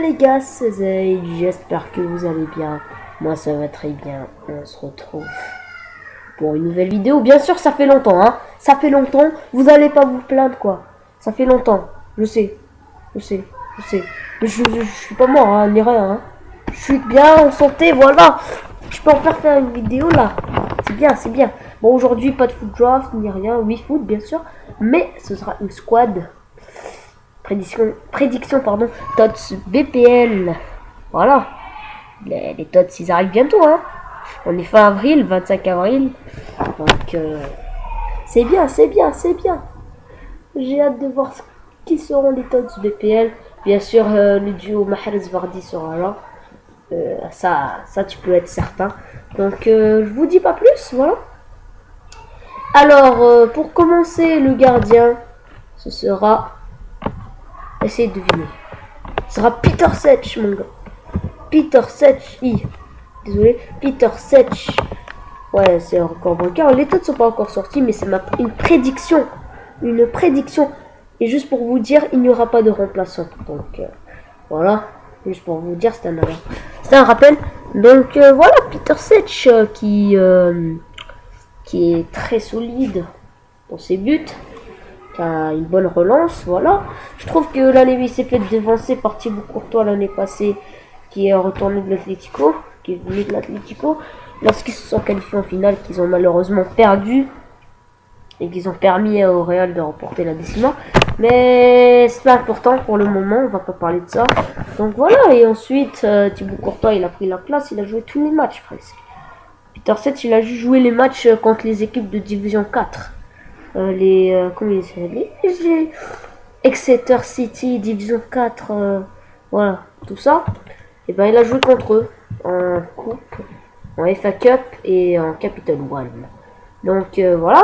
les gars, c'est Zaid, j'espère que vous allez bien. Moi ça va très bien, on se retrouve pour une nouvelle vidéo. Bien sûr ça fait longtemps, hein. Ça fait longtemps, vous allez pas vous plaindre quoi. Ça fait longtemps, je sais. Je suis pas mort, hein, ni rien, hein. Je suis bien en santé, voilà. Je peux en faire une vidéo là. C'est bien. Bon, aujourd'hui pas de foot draft, ni rien, 8 foot bien sûr. Mais ce sera une squad. Prédiction pardon, TOTS BPL. Voilà. Les TOTS ils arrivent bientôt, hein. On est fin avril, 25 avril. Donc c'est bien. J'ai hâte de voir qui seront les TOTS BPL. Bien sûr le duo Mahrez Vardy sera là. Ça tu peux être certain. Donc je vous dis pas plus, voilà. Alors pour commencer le gardien, ce sera, essayez de deviner. Ce sera Peter Cech, mon gars. Peter Cech. Désolé, Peter Cech. Ouais, c'est encore bancaire. Les têtes sont pas encore sortis, mais c'est une prédiction. Une prédiction. Et juste pour vous dire, il n'y aura pas de remplaçant. Donc voilà. Juste pour vous dire, c'est un rappel. Donc voilà, Peter Cech qui est très solide dans ses buts. Qui a une bonne relance, voilà. Je trouve que l'année il s'est fait devancer par Thibaut Courtois l'année passée, qui est retourné de l'Atlético, qui est venu de l'Atlético, lorsqu'ils se sont qualifiés en finale, qu'ils ont malheureusement perdu et qu'ils ont permis au Real de remporter la décima. Mais c'est pas important pour le moment, on va pas parler de ça. Donc voilà, et ensuite Thibaut Courtois il a pris la place, il a joué tous les matchs presque. Peter Cech il a juste joué les matchs contre les équipes de division 4. Comment il s'appelle, les Exeter City division 4, voilà, tout ça. Et ben il a joué contre eux en coupe, en FA Cup et en Capital One. Donc voilà,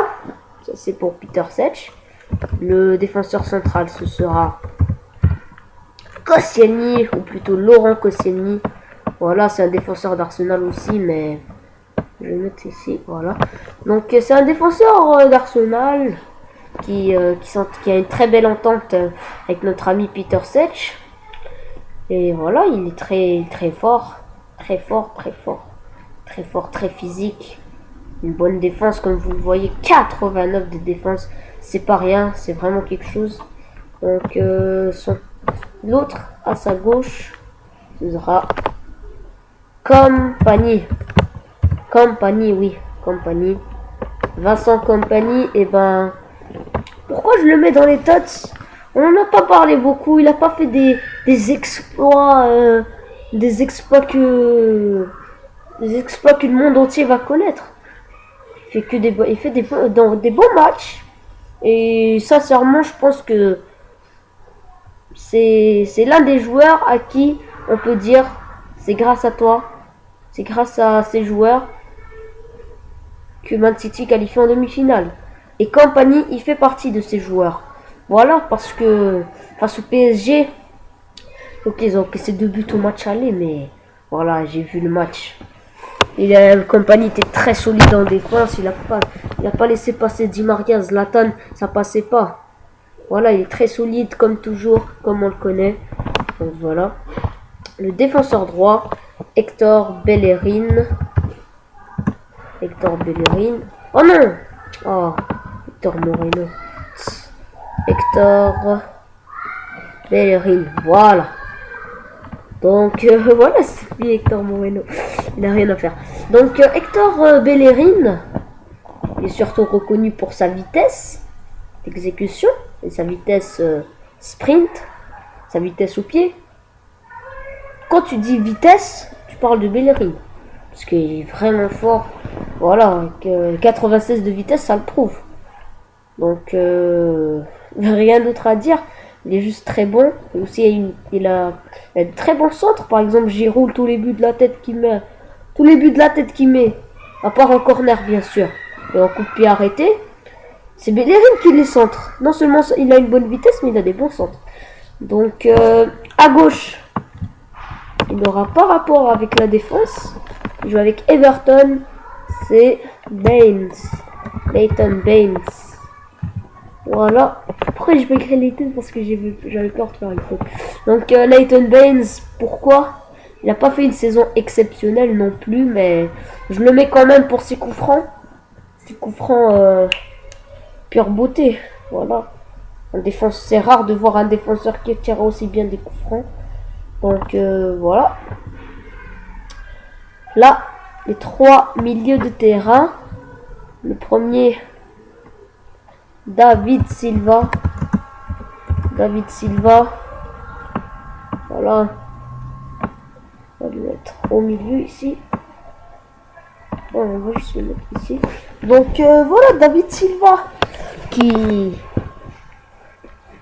ça c'est pour Peter Cech. Le défenseur central ce sera Koscielny, ou plutôt Laurent Koscielny. Voilà, c'est un défenseur d'Arsenal aussi, mais je vais mettre ici, voilà. Donc c'est un défenseur d'Arsenal qui a une très belle entente avec notre ami Peter Cech. Et voilà, il est très fort, très physique. Une bonne défense, comme vous le voyez, 89 de défense, c'est pas rien, c'est vraiment quelque chose. Donc l'autre à sa gauche, ce sera Kompany, oui, Kompany. Vincent Kompany, et ben, pourquoi je le mets dans les TOTS? On n'en a pas parlé beaucoup, il a pas fait des exploits, des exploits que le monde entier va connaître. Il fait des bons matchs, et sincèrement, je pense que c'est l'un des joueurs à qui on peut dire, c'est grâce à toi, c'est grâce à ces joueurs que Man City qualifie en demi-finale. Et Kompany, il fait partie de ces joueurs. Voilà, parce que face au PSG, ok, ils ont encaissé 2 buts au match aller, mais voilà, j'ai vu le match. Kompany était très solide en défense, il a pas laissé passer Di Maria, Zlatan, ça passait pas. Voilà, il est très solide comme toujours, comme on le connaît. Donc voilà. Le défenseur droit, Hector Bellerin. Oh non! Oh, Hector Moreno. Hector Bellerin, voilà. Donc voilà, c'est lui Hector Moreno. Il n'a rien à faire. Donc Hector Bellerin est surtout reconnu pour sa vitesse d'exécution et sa vitesse sprint, sa vitesse au pied. Quand tu dis vitesse, tu parles de Bellerin. Parce qu'il est vraiment fort. Voilà, 96 de vitesse, ça le prouve. Donc, rien d'autre à dire. Il est juste très bon. Et aussi, il a de très bons centres. Par exemple, Giroud, tous les buts de la tête qu'il met. À part en corner, bien sûr. Et en coup de pied arrêté. C'est Bellerin qui les centre. Non seulement il a une bonne vitesse, mais il a des bons centres. Donc, à gauche, il n'aura pas rapport avec la défense. Il joue avec Everton. C'est Baines. Leighton Baines. Voilà. Après, je vais créer Leighton parce que j'avais peur de faire une faute. Donc, Leighton Baines, pourquoi? Il n'a pas fait une saison exceptionnelle non plus, mais je le mets quand même pour ses coups francs. Ses coups francs, pure beauté. Voilà. En défense, c'est rare de voir un défenseur qui tire aussi bien des coups francs. Donc, voilà. Là, les 3 milieux de terrain. Le premier, David Silva. David Silva. Voilà. On va le mettre au milieu ici. Bon, on va juste le mettre ici. Donc voilà, David Silva. Qui,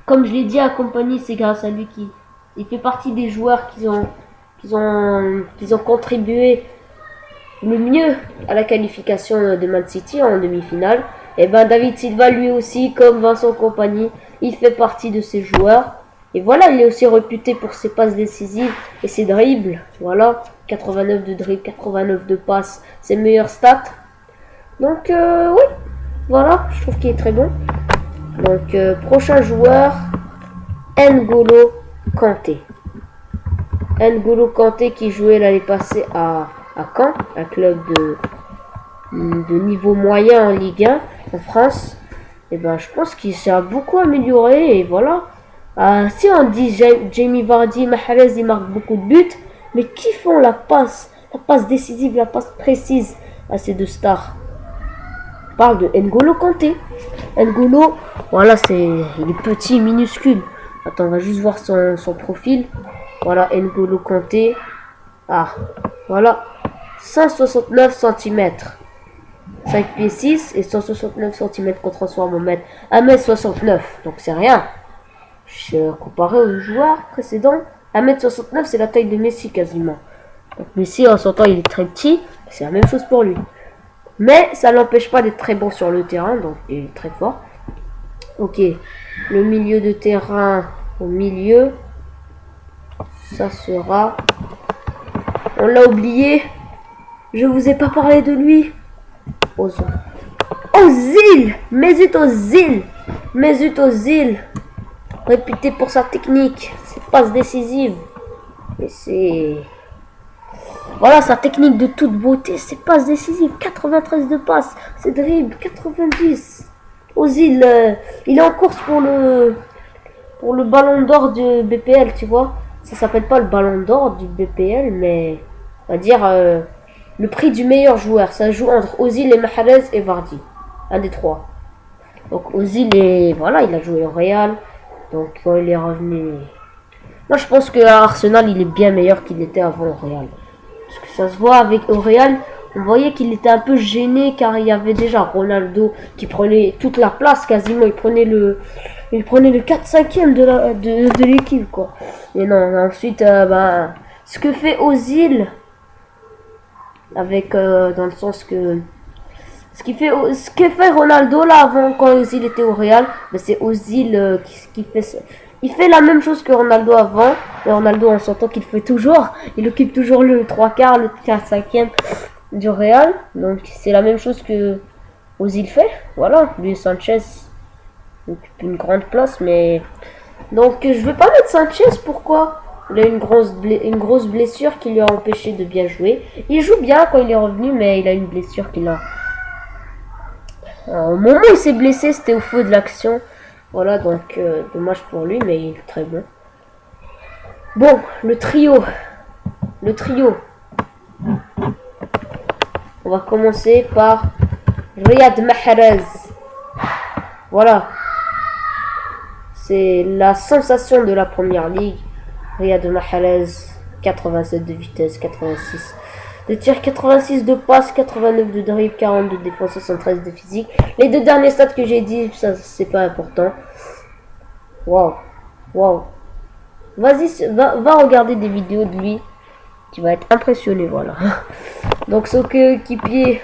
comme je l'ai dit, accompagné, c'est grâce à lui il fait partie des joueurs qui ont contribué le mieux à la qualification de Man City en demi-finale. Et ben David Silva, lui aussi, comme Vincent Kompany, il fait partie de ces joueurs. Et voilà, il est aussi réputé pour ses passes décisives et ses dribbles. Voilà, 89 de dribble, 89 de passes, ses meilleures stats. Donc oui, voilà, je trouve qu'il est très bon. Donc prochain joueur, N'Golo Kanté. N'Golo Kanté qui jouait l'année passée à Caen, un club de niveau moyen en Ligue 1 en France. Et ben je pense qu'il s'est beaucoup amélioré et voilà. Si on dit Jamie Vardy, Mahrez, il marque beaucoup de buts, mais qui font la passe décisive, la passe précise à ces deux stars? On parle de N'Golo Kanté. N'Golo, voilà, il est petit, minuscule. Attends, on va juste voir son profil. Voilà, N'Golo Kanté. Ah, voilà, 169 cm. 5 pieds 6 et 169 cm qu'on transforme en mètre. 1m69, donc c'est rien. Comparé aux joueurs précédents, 1m69 c'est la taille de Messi quasiment. Donc Messi en son temps il est très petit, c'est la même chose pour lui. Mais ça l'empêche pas d'être très bon sur le terrain, donc il est très fort. Ok, le milieu de terrain au milieu, ça sera... On l'a oublié, je vous ai pas parlé de lui. Ozil, Mesut Ozil, Mesut Ozil, réputé pour sa technique, ses passes décisives, et c'est... Voilà sa technique de toute beauté, ses passes décisives, 93 de passes, ses dribbles, 90. Ozil, il est en course pour le ballon d'or du BPL, tu vois. Ça s'appelle pas le ballon d'or du BPL, mais on va dire le prix du meilleur joueur. Ça joue entre Ozil et Mahrez et Vardy, un des trois. Donc Ozil voilà, il a joué au Real. Donc quand il est revenu, moi je pense qu'à Arsenal il est bien meilleur qu'il était avant au Real. Parce que ça se voit avec au Real, on voyait qu'il était un peu gêné car il y avait déjà Ronaldo qui prenait toute la place quasiment. Il prenait le 4/5e de l'équipe quoi. Et non, ensuite ce que fait Ozil avec dans le sens que ce que fait Ronaldo là avant quand Ozil était au Real, mais c'est Ozil qui fait ça. Il fait la même chose que Ronaldo avant, et Ronaldo on s'entend qu'il fait toujours, il occupe toujours le 3/4, le 4/5e du Real, donc c'est la même chose que Ozil fait, voilà, lui Sanchez occupe une grande place, mais donc je vais pas mettre Sanchez, pourquoi? Il a une grosse blessure qui lui a empêché de bien jouer, il joue bien quand il est revenu, mais il a une blessure qui l'a... au moment où il s'est blessé, c'était au feu de l'action. Voilà, donc dommage pour lui, mais il est très bon. Bon, le trio. On va commencer par Riyad Mahrez. Voilà. C'est la sensation de la première ligue. Riyad Mahrez, 87 de vitesse, 86 de tir, 86 de passe, 89 de dribble, 40 de défense, 73 de physique. Les deux derniers stats que j'ai dit, ça c'est pas important. Waouh. Vas-y, va regarder des vidéos de lui. Tu vas être impressionné, voilà. Donc son coéquipier,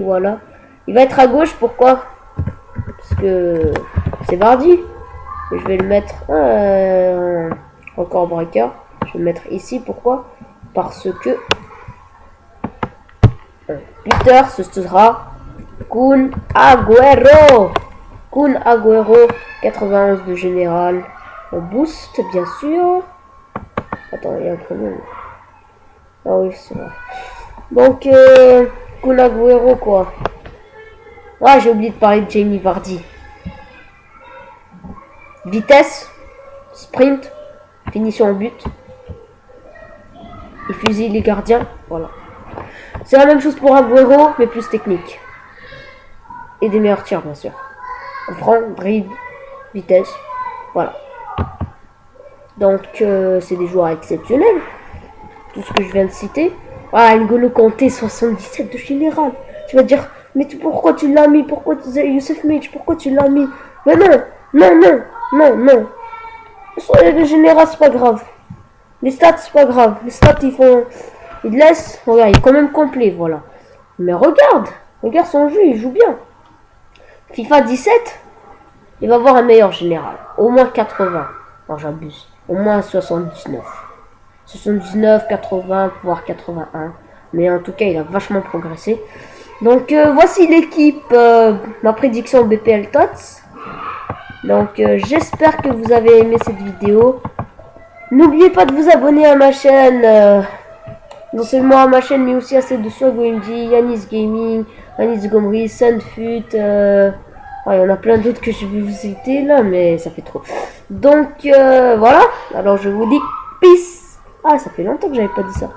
voilà. Il va être à gauche, pourquoi? Parce que c'est Vardy. Je vais le mettre encore breaker. Je vais le mettre ici, pourquoi? Parce que Peter, ce sera Kun Agüero. Kun Agüero, 91 de général. On boost, bien sûr. Attends, il y a un problème. Ah oui, c'est vrai. Donc, Kun Agüero, quoi. Ah, j'ai oublié de parler de Jamie Vardy. Vitesse, sprint, finition en but. Il fusille les gardiens. Voilà. C'est la même chose pour Agüero, mais plus technique. Et des meilleurs tirs, bien sûr. Franc, dribble, vitesse. Voilà. Donc, c'est des joueurs exceptionnels. Tout ce que je viens de citer. Ah, N'Golo Kanté, 77 de général. Tu vas dire, mais pourquoi tu l'as mis? Pourquoi Youssef Mitch, pourquoi tu l'as mis? Mais non, non, non, non, non. Le général, c'est pas grave. Les stats, c'est pas grave. Les stats, ils laissent. Regarde, il est quand même complet, voilà. Mais regarde son jeu, il joue bien. FIFA 17, il va avoir un meilleur général. Au moins 80. Non, j'abuse. Au moins 79. 79, 80, voire 81. Mais en tout cas, il a vachement progressé. Donc, voici l'équipe. Ma prédiction BPL Tots. Donc, j'espère que vous avez aimé cette vidéo. N'oubliez pas de vous abonner à ma chaîne. Non seulement à ma chaîne, mais aussi à celle de SwagOMG, Yanis Gaming, Yanis Gomri, Sunfut. Il y en a plein d'autres que je vais vous citer là, mais ça fait trop. Donc, voilà. Alors, je vous dis peace. Ah, ça fait longtemps que j'avais pas dit ça.